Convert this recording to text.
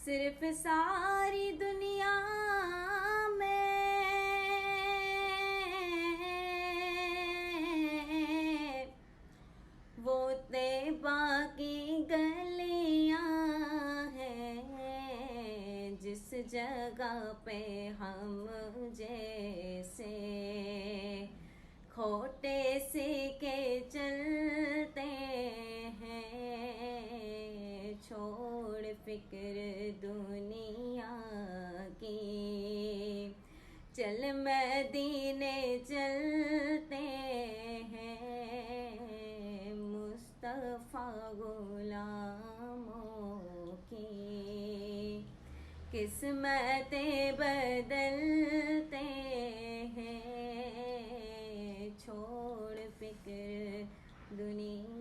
सिर्फ सारी दुनिया में वो तैबा की गलियां हैं जिस जगह पे हम जैसे खोटे सिक्के चलते हैं। छोड़ फिक्र दुनिया की, चल मदीने चलते हैं। मुस्तफा गुलामों की किस्मतें बदलते हैं। छोड़ फिक्र दुनिया